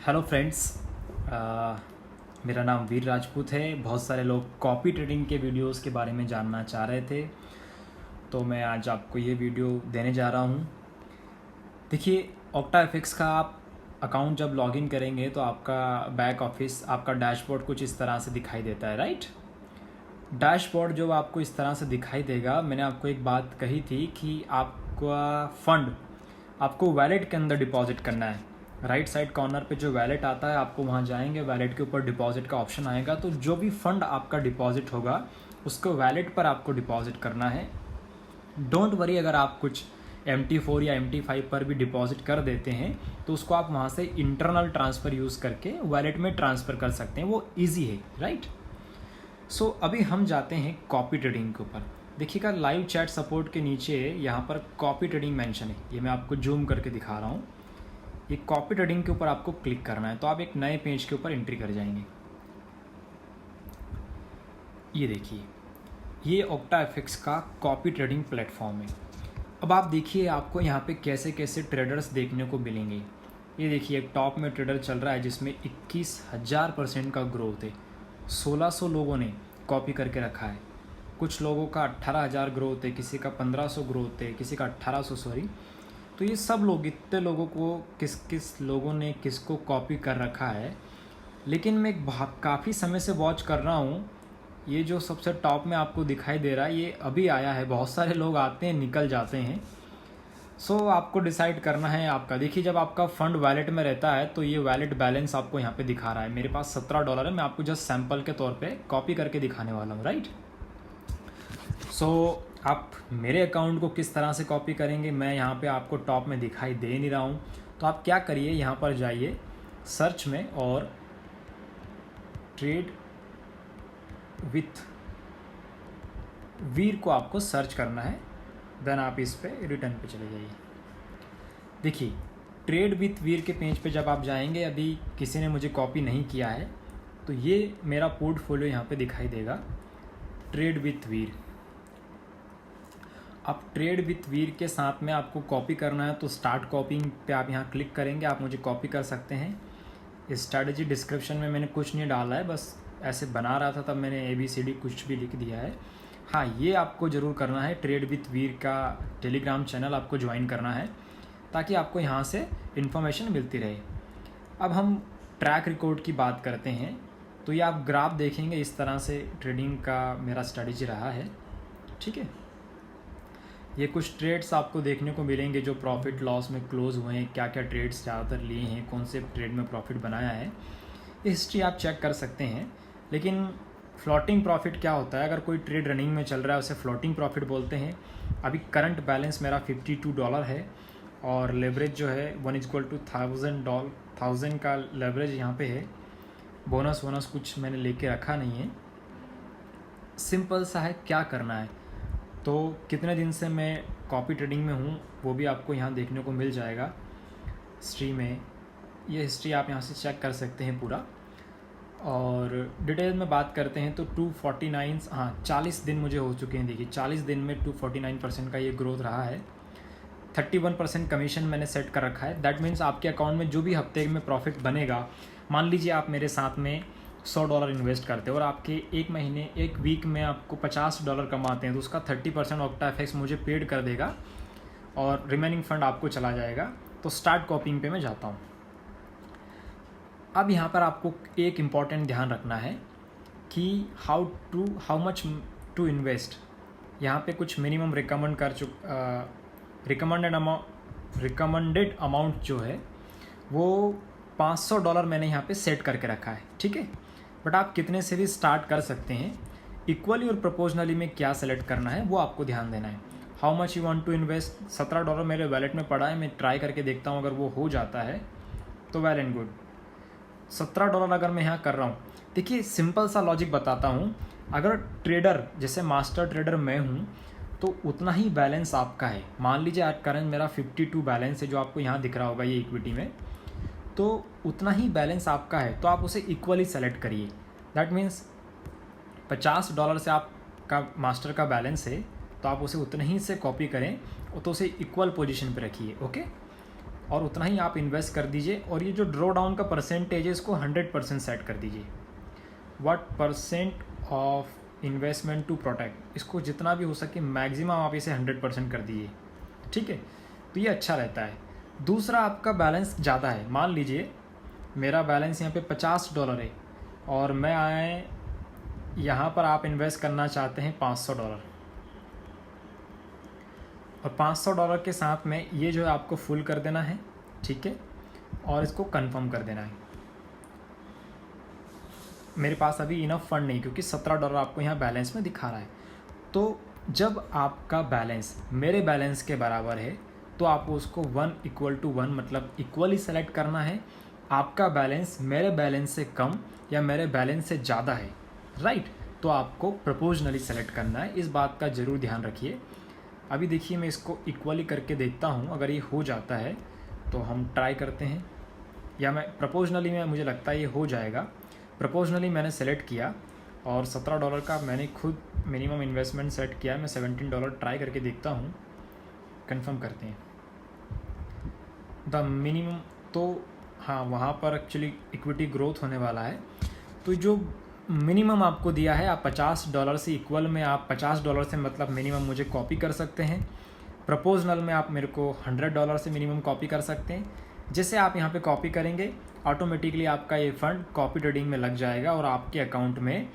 Hello friends, मेरा नाम वीर राजपूत है। बहुत सारे लोग कॉपी ट्रेडिंग के वीडियोस के बारे में जानना चाह रहे थे, तो मैं आज आपको ये वीडियो देने जा रहा हूँ। देखिए, ऑक्टाएफएक्स का आप अकाउंट जब लॉगिन करेंगे तो आपका बैक ऑफिस, आपका डैशबोर्ड कुछ इस तरह से दिखाई देता है, राइट। डैशबोर्ड जो आपको इस तरह से दिखाई देगा, मैंने आपको एक बात कही थी कि आपका फंड आपको वैलेट के अंदर डिपॉजिट करना है। राइट साइड कॉर्नर पे जो वैलेट आता है, आपको वहाँ जाएंगे, वैलेट के ऊपर डिपॉजिट का ऑप्शन आएगा, तो जो भी फंड आपका डिपॉजिट होगा उसको वैलेट पर आपको डिपॉजिट करना है। डोंट वरी, अगर आप कुछ MT4 या MT5 पर भी डिपॉजिट कर देते हैं तो उसको आप वहाँ से इंटरनल ट्रांसफ़र यूज़ करके वैलेट में ट्रांसफ़र कर सकते हैं, वो ईजी है, राइट। सो अभी हम जाते हैं कॉपी ट्रेडिंग के ऊपर। देखिएगा, लाइव चैट सपोर्ट के नीचे यहाँ पर कॉपी ट्रेडिंग मेंशन है। ये मैं आपको जूम करके दिखा रहा हूँ। ये कॉपी ट्रेडिंग के ऊपर आपको क्लिक करना है, तो आप एक नए पेज के ऊपर एंट्री कर जाएंगे। ये देखिए, ये ऑक्टाएफएक्स का कॉपी ट्रेडिंग प्लेटफॉर्म है। अब आप देखिए, आपको यहाँ पे कैसे कैसे ट्रेडर्स देखने को मिलेंगे। ये देखिए, एक टॉप में ट्रेडर चल रहा है जिसमें 21,000% का ग्रोथ है। 1600 लोगों ने कॉपी करके रखा है। कुछ लोगों का 18,000 ग्रोथ है, किसी का 1500 ग्रोथ है, किसी का 1800, सॉरी। तो ये सब लोग, इतने लोगों को किस किस लोगों ने किसको कॉपी कर रखा है। लेकिन मैं काफ़ी समय से वॉच कर रहा हूँ, ये जो सबसे टॉप में आपको दिखाई दे रहा है, ये अभी आया है। बहुत सारे लोग आते हैं, निकल जाते हैं। सो आपको डिसाइड करना है आपका। देखिए, जब आपका फंड वैलेट में रहता है तो ये वैलेट बैलेंस आपको यहाँ पे दिखा रहा है। मेरे पास $17 है। मैं आपको जस्ट सैम्पल के तौर पे कॉपी करके दिखाने वाला हूँ, राइट। सो आप मेरे अकाउंट को किस तरह से कॉपी करेंगे, मैं यहाँ पे आपको टॉप में दिखाई दे नहीं रहा हूँ। तो आप क्या करिए, यहाँ पर जाइए सर्च में और ट्रेड विथ वीर को आपको सर्च करना है। देन आप इस पे रिटर्न पे चले जाइए। देखिए, ट्रेड विथ वीर के पेज पे जब आप जाएंगे, अभी किसी ने मुझे कॉपी नहीं किया है, तो ये मेरा पोर्टफोलियो यहाँ पे दिखाई देगा, ट्रेड विथ वीर। अब ट्रेड विथ वीर के साथ में आपको कॉपी करना है, तो स्टार्ट कॉपिंग पे आप यहाँ क्लिक करेंगे। आप मुझे कॉपी कर सकते हैं। स्ट्रैटेजी डिस्क्रिप्शन में मैंने कुछ नहीं डाला है, बस ऐसे बना रहा था तब मैंने ABCD कुछ भी लिख दिया है। हाँ, ये आपको ज़रूर करना है। ट्रेड विथ वीर का टेलीग्राम चैनल आपको ज्वाइन करना है, ताकि आपको यहाँ से इन्फॉर्मेशन मिलती रहे। अब हम ट्रैक रिकॉर्ड की बात करते हैं, तो ये आप ग्राफ देखेंगे, इस तरह से ट्रेडिंग का मेरा स्ट्रैटेजी रहा है, ठीक है। ये कुछ ट्रेड्स आपको देखने को मिलेंगे जो प्रॉफिट लॉस में क्लोज हुए हैं, क्या क्या ट्रेड्स ज़्यादातर लिए हैं, कौन से ट्रेड में प्रॉफिट बनाया है। ये हिस्ट्री आप चेक कर सकते हैं। लेकिन फ्लोटिंग प्रॉफिट क्या होता है, अगर कोई ट्रेड रनिंग में चल रहा है उसे फ्लोटिंग प्रॉफिट बोलते हैं। अभी करंट बैलेंस मेरा $52 है और लेवरेज जो है 1:1000 का लेवरेज यहाँ पे है। बोनस वोनस कुछ मैंने लेके रखा नहीं है। सिंपल सा है, क्या करना है। तो कितने दिन से मैं कॉपी ट्रेडिंग में हूँ वो भी आपको यहाँ देखने को मिल जाएगा हिस्ट्री में। ये हिस्ट्री आप यहाँ से चेक कर सकते हैं पूरा। और डिटेल में बात करते हैं तो 249, हाँ 40 दिन मुझे हो चुके हैं। देखिए, 40 दिन में 249% का ये ग्रोथ रहा है। 31% कमीशन मैंने सेट कर रखा है। दैट मीन्स आपके अकाउंट में जो भी हफ्ते में प्रॉफिट बनेगा, मान लीजिए आप मेरे साथ में $100 इन्वेस्ट करते हो और आपके एक महीने, एक वीक में आपको $50 कमाते हैं, तो उसका 30% ऑक्टाएफएक्स मुझे पेड कर देगा और रिमेनिंग फंड आपको चला जाएगा। तो स्टार्ट कॉपिंग पे मैं जाता हूँ। अब यहाँ पर आपको एक इम्पॉर्टेंट ध्यान रखना है कि हाउ मच टू इन्वेस्ट। यहाँ पे कुछ मिनिमम रिकमेंडेड अमाउंट जो है वो $500 मैंने यहाँ पे सेट करके रखा है, ठीक है। बट आप कितने से भी स्टार्ट कर सकते हैं। इक्वली और प्रोपोर्शनली में क्या सेलेक्ट करना है वो आपको ध्यान देना है। How much you want to invest. $17 मेरे वैलेट में पड़ा है, मैं ट्राई करके देखता हूँ, अगर वो हो जाता है तो वेल एंड गुड। $17 अगर मैं यहाँ कर रहा हूँ, देखिए सिंपल सा लॉजिक बताता हूँ। अगर ट्रेडर, जैसे मास्टर ट्रेडर मैं हूँ, तो उतना ही बैलेंस आपका है। मान लीजिए आज करंट मेरा 52 बैलेंस है, जो आपको यहाँ दिख रहा होगा ये इक्विटी में, तो उतना ही बैलेंस आपका है, तो आप उसे इक्वली सेलेक्ट करिए। दैट मीन्स $50 से आपका मास्टर का बैलेंस है, तो आप उसे उतने ही से कॉपी करें, तो उसे इक्वल पोजीशन पे रखिए, ओके। और उतना ही आप इन्वेस्ट कर दीजिए। और ये जो ड्रॉ डाउन का परसेंटेज है इसको 100% सेट कर दीजिए। What percent of investment to protect, इसको जितना भी हो सके मैक्सिमम आप इसे 100% कर दीजिए, ठीक है। तो ये अच्छा रहता है। दूसरा, आपका बैलेंस ज़्यादा है, मान लीजिए मेरा बैलेंस यहाँ पे $50 है और मैं यहाँ पर आप इन्वेस्ट करना चाहते हैं $500, और $500 के साथ में ये जो है आपको फुल कर देना है, ठीक है, और इसको कंफर्म कर देना है। मेरे पास अभी इनफ फंड नहीं, क्योंकि $17 आपको यहाँ बैलेंस में दिखा रहा है। तो जब आपका बैलेंस मेरे बैलेंस के बराबर है तो आपको उसको 1:1 मतलब इक्वली सेलेक्ट करना है। आपका बैलेंस मेरे बैलेंस से कम या मेरे बैलेंस से ज़्यादा है, राइट, तो आपको प्रोपोर्शनली सेलेक्ट करना है। इस बात का ज़रूर ध्यान रखिए। अभी देखिए मैं इसको इक्वली करके देखता हूँ, अगर ये हो जाता है तो हम ट्राई करते हैं, या मैं प्रोपोर्शनली में मुझे लगता है ये हो जाएगा। प्रोपोर्शनली मैंने सेलेक्ट किया और $17 का मैंने खुद मिनिमम इन्वेस्टमेंट सेट किया है। मैं $17 ट्राई करके देखता हूँ, कंफर्म करते हैं। द मिनिमम, तो हाँ वहाँ पर एक्चुअली इक्विटी ग्रोथ होने वाला है। तो जो मिनिमम आपको दिया है, आप $50 से इक्वल में आप $50 से मतलब मिनिमम मुझे कॉपी कर सकते हैं। प्रपोजनल में आप मेरे को $100 से मिनिमम कॉपी कर सकते हैं। जैसे आप यहाँ पे कॉपी करेंगे ऑटोमेटिकली आपका ये फंड कॉपी ट्रेडिंग में लग जाएगा और आपके अकाउंट में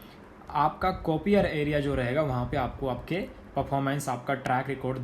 आपका कॉपियर एरिया जो रहेगा वहाँ पे आपको आपके परफॉर्मेंस, आपका ट्रैक रिकॉर्ड